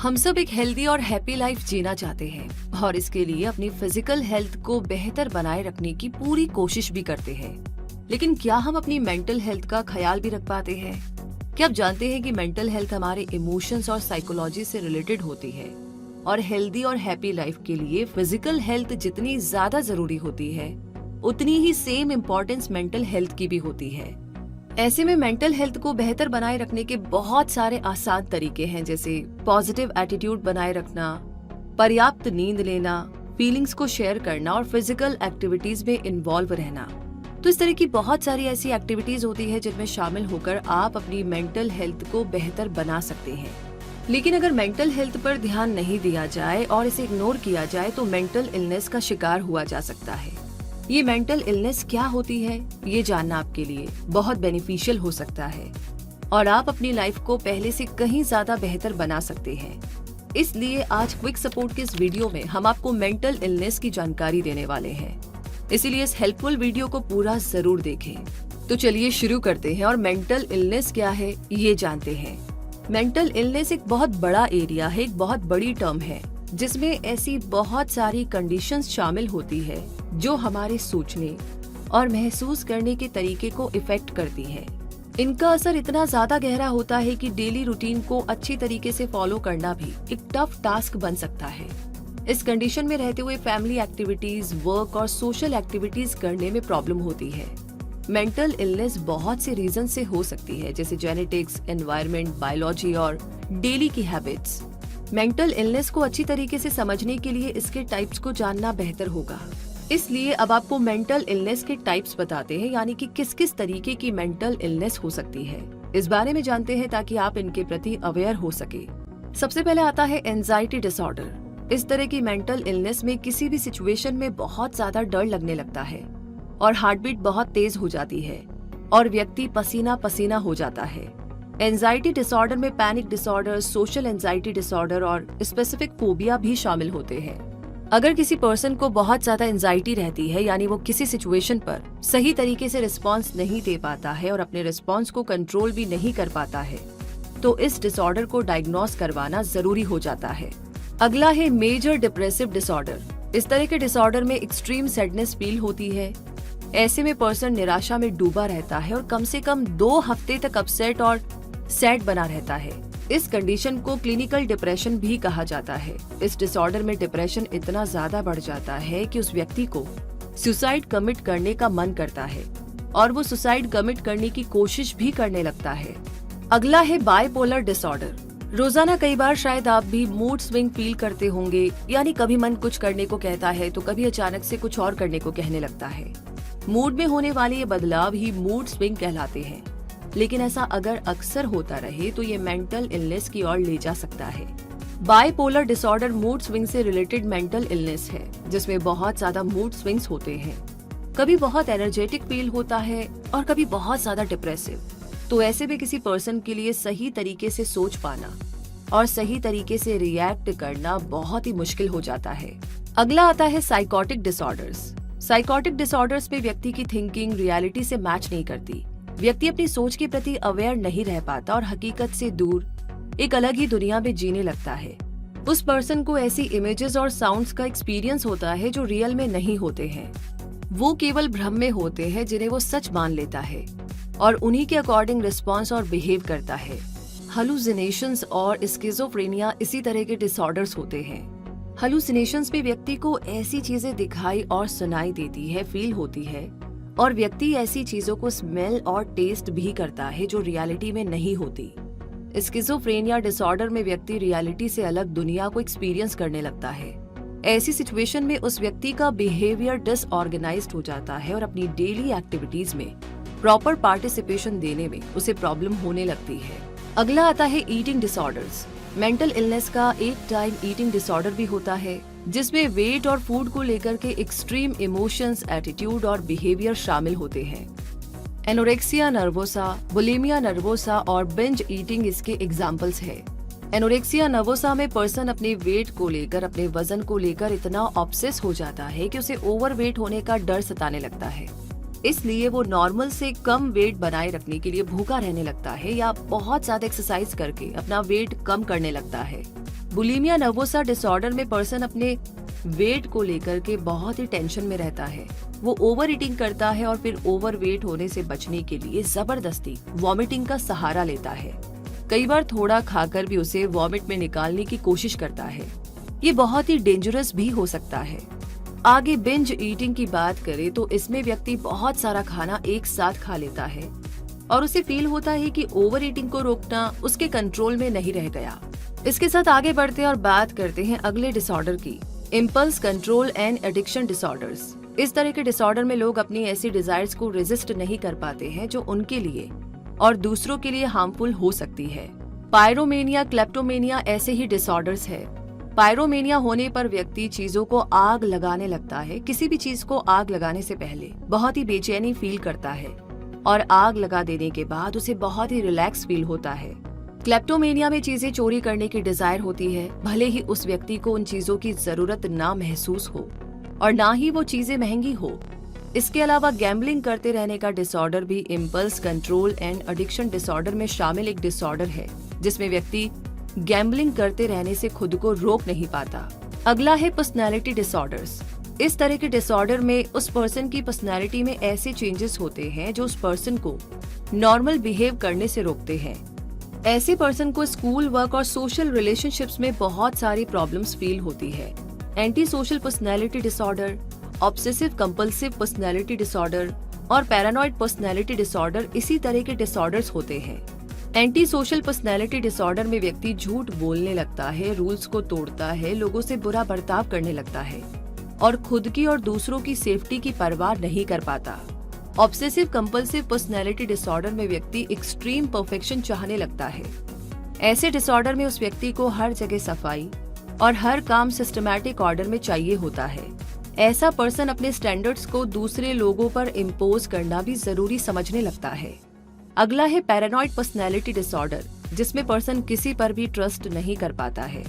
हम सब एक हेल्दी और हैप्पी लाइफ जीना चाहते हैं और इसके लिए अपनी फिजिकल हेल्थ को बेहतर बनाए रखने की पूरी कोशिश भी करते हैं। लेकिन क्या हम अपनी मेंटल हेल्थ का ख्याल भी रख पाते हैं? क्या आप जानते हैं कि मेंटल हेल्थ हमारे इमोशंस और साइकोलॉजी से रिलेटेड होती है और हेल्दी और हैप्पी लाइफ के लिए फिजिकल हेल्थ जितनी ज्यादा जरूरी होती है उतनी ही सेम इम्पोर्टेंस मेंटल हेल्थ की भी होती है। ऐसे में मेंटल हेल्थ को बेहतर बनाए रखने के बहुत सारे आसान तरीके हैं, जैसे पॉजिटिव एटीट्यूड बनाए रखना, पर्याप्त नींद लेना, फीलिंग्स को शेयर करना और फिजिकल एक्टिविटीज में इन्वॉल्व रहना। तो इस तरह की बहुत सारी ऐसी एक्टिविटीज होती है जिनमें शामिल होकर आप अपनी मेंटल हेल्थ को बेहतर बना सकते हैं। लेकिन अगर मेंटल हेल्थ पर ध्यान नहीं दिया जाए और इसे इग्नोर किया जाए तो मेंटल इलनेस का शिकार हुआ जा सकता है। ये मेंटल इलनेस क्या होती है, ये जानना आपके लिए बहुत बेनिफिशियल हो सकता है और आप अपनी लाइफ को पहले से कहीं ज्यादा बेहतर बना सकते हैं। इसलिए आज क्विक सपोर्ट के इस वीडियो में हम आपको मेंटल इलनेस की जानकारी देने वाले हैं। इसीलिए इस हेल्पफुल वीडियो को पूरा जरूर देखें। तो चलिए शुरू करते हैं और मेंटल इलनेस क्या है ये जानते हैं। मेंटल इलनेस एक बहुत बड़ा एरिया है, एक बहुत बड़ी टर्म है जिसमें ऐसी बहुत सारी कंडीशंस शामिल होती है जो हमारे सोचने और महसूस करने के तरीके को इफेक्ट करती है। इनका असर इतना ज्यादा गहरा होता है कि डेली रूटीन को अच्छी तरीके से फॉलो करना भी एक टफ टास्क बन सकता है। इस कंडीशन में रहते हुए फैमिली एक्टिविटीज, वर्क और सोशल एक्टिविटीज करने में प्रॉब्लम होती है। मेंटल इलनेस बहुत से रीजन से हो सकती है, जैसे जेनेटिक्स, एनवायरनमेंट, बायोलॉजी और डेली की हैबिट्स। मेंटल इलनेस को अच्छी तरीके से समझने के लिए इसके टाइप्स को जानना बेहतर होगा। इसलिए अब आपको मेंटल इलनेस के टाइप्स बताते हैं, यानी कि किस किस तरीके की मेंटल इलनेस हो सकती है। इस बारे में जानते हैं ताकि आप इनके प्रति अवेयर हो सके। सबसे पहले आता है एंजाइटी डिसऑर्डर। इस तरह की मेंटल इलनेस में किसी भी सिचुएशन में बहुत ज्यादा डर लगने लगता है और हार्ट बीट बहुत तेज हो जाती है और व्यक्ति पसीना पसीना हो जाता है। एंजाइटी डिसऑर्डर में panic disorder, social anxiety disorder और स्पेसिफिक फोबिया भी शामिल होते हैं। अगर किसी पर्सन को बहुत ज्यादा एंजाइटी रहती है, यानी वो किसी सिचुएशन पर सही तरीके से रिस्पॉन्स नहीं दे पाता है और अपने रिस्पॉन्स को कंट्रोल भी नहीं कर पाता है, तो इस डिसऑर्डर को डायग्नोस करवाना जरूरी हो जाता है। अगला है मेजर डिप्रेसिव डिसऑर्डर। इस तरह के डिसऑर्डर में एक्सट्रीम सैडनेस फील होती है। ऐसे में पर्सन निराशा में डूबा रहता है और कम से कम 2 हफ्ते तक अपसेट और सैड बना रहता है। इस कंडीशन को क्लिनिकल डिप्रेशन भी कहा जाता है। इस डिसऑर्डर में डिप्रेशन इतना ज्यादा बढ़ जाता है कि उस व्यक्ति को सुसाइड कमिट करने का मन करता है और वो सुसाइड कमिट करने की कोशिश भी करने लगता है। अगला है बाइपोलर डिसऑर्डर। रोजाना कई बार शायद आप भी मूड स्विंग फील करते होंगे, यानी कभी मन कुछ करने को कहता है तो कभी अचानक से कुछ और करने को कहने लगता है। मूड में होने वाले ये बदलाव ही मूड स्विंग कहलाते हैं। लेकिन ऐसा अगर अक्सर होता रहे तो ये मेंटल इलनेस की ओर ले जा सकता है। बाइपोलर डिसऑर्डर मूड स्विंग से रिलेटेड मेंटल इलनेस है जिसमें बहुत ज्यादा मूड स्विंग्स होते हैं। कभी बहुत एनर्जेटिक फील होता है और कभी बहुत ज्यादा डिप्रेसिव। तो ऐसे में किसी पर्सन के लिए सही तरीके से सोच पाना और सही तरीके से रिएक्ट करना बहुत ही मुश्किल हो जाता है। अगला आता है साइकोटिक डिसऑर्डर्स। साइकोटिक डिसऑर्डर्स में व्यक्ति की थिंकिंग रियलिटी से मैच नहीं करती। व्यक्ति अपनी सोच के प्रति अवेयर नहीं रह पाता और हकीकत से दूर एक अलग ही दुनिया में जीने लगता है। उस पर्सन को ऐसी इमेजेस और साउंड्स का एक्सपीरियंस होता है जो रियल में नहीं होते हैं। वो केवल भ्रम में होते हैं जिन्हें वो सच मान लेता है और उन्हीं के अकॉर्डिंग रिस्पॉन्स और बिहेव करता है। हालुसिनेशंस और स्किज़ोफ्रेनिया इसी तरह के डिसऑर्डर्स होते हैं। हालुसिनेशंस में व्यक्ति को ऐसी चीजें दिखाई और सुनाई देती है, फील होती है और व्यक्ति ऐसी चीजों को स्मेल और टेस्ट भी करता है जो रियलिटी में नहीं होती। स्किज़ोफ्रेनिया डिसऑर्डर में व्यक्ति रियलिटी से अलग दुनिया को एक्सपीरियंस करने लगता है। ऐसी सिचुएशन में उस व्यक्ति का बिहेवियर डिसऑर्गेनाइज्ड हो जाता है और अपनी डेली एक्टिविटीज में प्रॉपर पार्टिसिपेशन देने में उसे प्रॉब्लम होने लगती है। अगला आता है ईटिंग डिसऑर्डर्स। मेंटल इलनेस का एक टाइम ईटिंग डिसऑर्डर भी होता है जिसमें वेट और फूड को लेकर के एक्सट्रीम इमोशंस, एटीट्यूड और बिहेवियर शामिल होते हैं। एनोरेक्सिया नर्वोसा, बुलिमिया नर्वोसा और बिंज ईटिंग इसके एग्जाम्पल्स है। एनोरेक्सिया नर्वोसा में पर्सन अपने वेट को लेकर, अपने वजन को लेकर इतना ऑब्सेस हो जाता है कि उसे ओवरवेट होने का डर सताने लगता है। इसलिए वो नॉर्मल से कम वेट बनाए रखने के लिए भूखा रहने लगता है या बहुत ज्यादा एक्सरसाइज करके अपना वेट कम करने लगता है। बुलिमिया नर्वोसा डिसऑर्डर में पर्सन अपने वेट को लेकर के बहुत ही टेंशन में रहता है। वो ओवर ईटिंग करता है और फिर ओवर वेट होने से बचने के लिए जबरदस्ती वॉमिटिंग का सहारा लेता है। कई बार थोड़ा खाकर भी उसे वॉमिट में निकालने की कोशिश करता है। ये बहुत ही डेंजरस भी हो सकता है। आगे बिंज ईटिंग की बात करें तो इसमें व्यक्ति बहुत सारा खाना एक साथ खा लेता है और उसे फील होता है कि ओवर ईटिंग को रोकना उसके कंट्रोल में नहीं रह गया। इसके साथ आगे बढ़ते हैं और बात करते हैं अगले डिसऑर्डर की, impulse control and addiction disorders. इस तरह के डिसऑर्डर में लोग अपनी ऐसी डिजायर्स को रेजिस्ट नहीं कर पाते हैं जो उनके लिए और दूसरों के लिए हार्मफुल हो सकती है। पायरोमेनिया, क्लेप्टोमेनिया ऐसे ही डिसऑर्डर्स है। पायरोमेनिया होने पर व्यक्ति चीजों को आग लगाने लगता है। किसी भी चीज को आग लगाने से पहले बहुत ही बेचैनी फील करता है और आग लगा देने के बाद उसे बहुत ही रिलैक्स फील होता है। क्लेप्टोमेनिया में चीजें चोरी करने की डिजायर होती है, भले ही उस व्यक्ति को उन चीजों की जरूरत ना महसूस हो और ना ही वो चीजें महंगी हो। इसके अलावा गैम्बलिंग करते रहने का डिसऑर्डर भी impulse control and addiction disorder में शामिल एक डिसऑर्डर है, जिसमें व्यक्ति गैम्बलिंग करते रहने से खुद को रोक नहीं पाता। अगला है पर्सनैलिटी डिसऑर्डर्स। इस तरह के डिसऑर्डर में उस पर्सन की पर्सनैलिटी में ऐसे चेंजेस होते हैं जो उस पर्सन को नॉर्मल बिहेव करने से रोकते हैं। ऐसे पर्सन को स्कूल वर्क और सोशल रिलेशनशिप्स में बहुत सारी प्रॉब्लम्स फील होती है। Anti social personality disorder, obsessive compulsive personality disorder और पैरानॉइड पर्सनैलिटी डिसऑर्डर इसी तरह के डिसऑर्डर्स होते हैं। एंटी सोशल पर्सनैलिटी डिसऑर्डर में व्यक्ति झूठ बोलने लगता है, रूल्स को तोड़ता है, लोगों से बुरा बर्ताव करने लगता है और खुद की और दूसरों की सेफ्टी की परवाह नहीं कर पाता। ऑब्सेसिव कंपल्सिव पर्सनैलिटी डिसऑर्डर में व्यक्ति एक्सट्रीम परफेक्शन चाहने लगता है। ऐसे डिसऑर्डर में उस व्यक्ति को हर जगह सफाई और हर काम सिस्टमैटिक ऑर्डर में चाहिए होता है। ऐसा पर्सन अपने स्टैंडर्ड्स को दूसरे लोगों पर इम्पोज करना भी जरूरी समझने लगता है। अगला है पैरानॉइड पर्सनैलिटी डिसऑर्डर, जिसमें पर्सन किसी पर भी ट्रस्ट नहीं कर पाता है।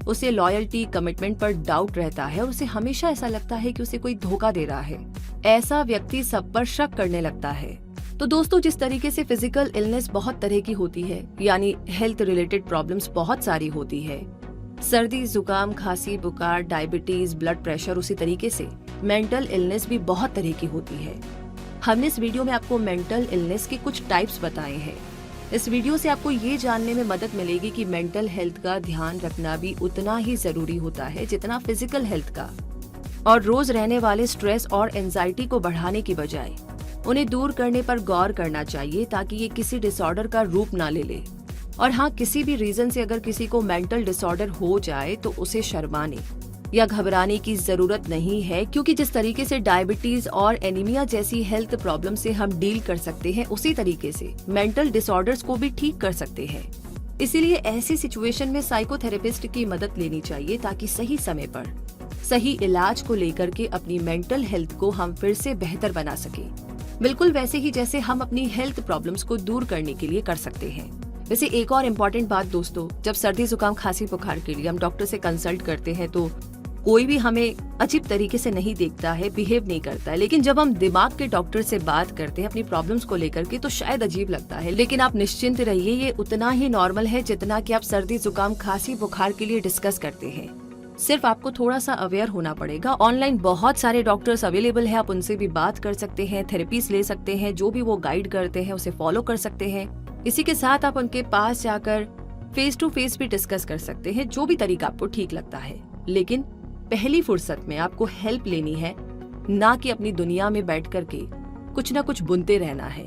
उसे लॉयल्टी, कमिटमेंट पर डाउट रहता है और उसे हमेशा ऐसा लगता है कि उसे कोई धोखा दे रहा है। ऐसा व्यक्ति सब पर शक करने लगता है। तो दोस्तों, जिस तरीके से फिजिकल इलनेस बहुत तरह की होती है, यानी हेल्थ रिलेटेड प्रॉब्लम्स बहुत सारी होती है, सर्दी, जुकाम, खांसी, बुखार, डायबिटीज, ब्लड प्रेशर, उसी तरीके से मेंटल इलनेस भी बहुत तरह की होती है। हमने इस वीडियो में आपको मेंटल इलनेस के कुछ टाइप्स बताए हैं। इस वीडियो से आपको ये जानने में मदद मिलेगी कि मेंटल हेल्थ का ध्यान रखना भी उतना ही जरूरी होता है जितना फिजिकल हेल्थ का, और रोज रहने वाले स्ट्रेस और एंजाइटी को बढ़ाने की बजाय उन्हें दूर करने पर गौर करना चाहिए ताकि ये किसी डिसऑर्डर का रूप ना ले ले। और हाँ, किसी भी रीजन से अगर किसी को मेंटल डिसऑर्डर हो जाए तो उसे शर्माने या घबराने की जरूरत नहीं है, क्योंकि जिस तरीके से डायबिटीज और एनीमिया जैसी हेल्थ प्रॉब्लम से हम डील कर सकते हैं, उसी तरीके से मेंटल डिसऑर्डर्स को भी ठीक कर सकते हैं। इसीलिए ऐसी सिचुएशन में साइकोथेरेपिस्ट की मदद लेनी चाहिए ताकि सही समय पर सही इलाज को लेकर के अपनी मेंटल हेल्थ को हम फिर से बेहतर बना सके, बिल्कुल वैसे ही जैसे हम अपनी हेल्थ प्रॉब्लम्स को दूर करने के लिए कर सकते हैं। वैसे एक और इम्पोर्टेंट बात दोस्तों, जब सर्दी, जुकाम, खांसी, बुखार के लिए हम डॉक्टर से कंसल्ट करते हैं तो कोई भी हमें अजीब तरीके से नहीं देखता है, बिहेव नहीं करता है। लेकिन जब हम दिमाग के डॉक्टर से बात करते हैं अपनी प्रॉब्लम्स को लेकर के तो शायद अजीब लगता है, लेकिन आप निश्चिंत रहिए, ये उतना ही नॉर्मल है जितना कि आप सर्दी, जुकाम, खांसी, बुखार के लिए डिस्कस करते हैं। सिर्फ आपको थोड़ा सा अवेयर होना पड़ेगा। ऑनलाइन बहुत सारे डॉक्टर्स अवेलेबल है, आप उनसे भी बात कर सकते हैं, थेरेपीज ले सकते हैं, जो भी वो गाइड करते हैं उसे फॉलो कर सकते हैं। इसी के साथ आप उनके पास जाकर फेस टू फेस भी डिस्कस कर सकते हैं, जो भी तरीका आपको ठीक लगता है। लेकिन पहली फुर्सत में आपको हेल्प लेनी है, ना कि अपनी दुनिया में बैठ करके कुछ ना कुछ बुनते रहना है,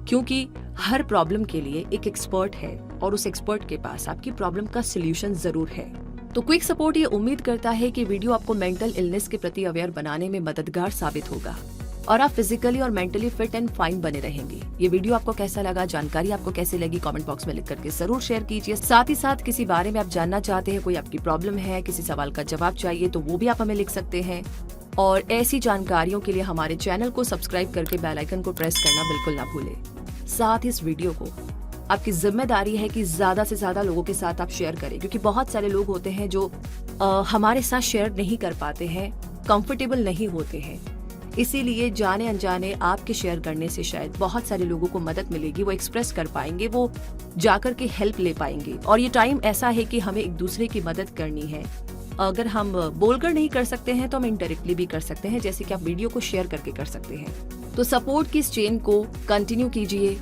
क्योंकि हर प्रॉब्लम के लिए एक एक्सपर्ट है और उस एक्सपर्ट के पास आपकी प्रॉब्लम का सोल्यूशन जरूर है। तो क्विक सपोर्ट ये उम्मीद करता है कि वीडियो आपको मेंटल इलनेस के प्रति अवेयर बनाने में मददगार साबित होगा और आप फिजिकली और मेंटली फिट एंड फाइन बने रहेंगे। ये वीडियो आपको कैसा लगा, जानकारी आपको कैसी लगी, कमेंट बॉक्स में लिख करके जरूर शेयर कीजिए। साथ ही साथ किसी बारे में आप जानना चाहते हैं, कोई आपकी प्रॉब्लम है, किसी सवाल का जवाब चाहिए तो वो भी आप हमें लिख सकते हैं। और ऐसी जानकारियों के लिए हमारे चैनल को सब्सक्राइब करके बेल आइकन को प्रेस करना बिल्कुल ना भूलें। साथ ही इस वीडियो को आपकी जिम्मेदारी है कि ज्यादा से ज्यादा लोगों के साथ आप शेयर करें, क्योंकि बहुत सारे लोग होते हैं जो हमारे साथ शेयर नहीं कर पाते हैं, कंफर्टेबल नहीं होते हैं। इसीलिए जाने अनजाने आपके शेयर करने से शायद बहुत सारे लोगों को मदद मिलेगी, वो एक्सप्रेस कर पाएंगे, वो जाकर के हेल्प ले पाएंगे। और ये टाइम ऐसा है कि हमें एक दूसरे की मदद करनी है। अगर हम बोलकर नहीं कर सकते हैं तो हम इनडायरेक्टली भी कर सकते हैं, जैसे कि आप वीडियो को शेयर करके कर सकते हैं। तो सपोर्ट की इस चेन को कंटिन्यू कीजिए,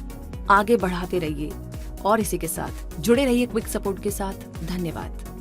आगे बढ़ाते रहिए और इसी के साथ जुड़े रहिए क्विक सपोर्ट के साथ। धन्यवाद।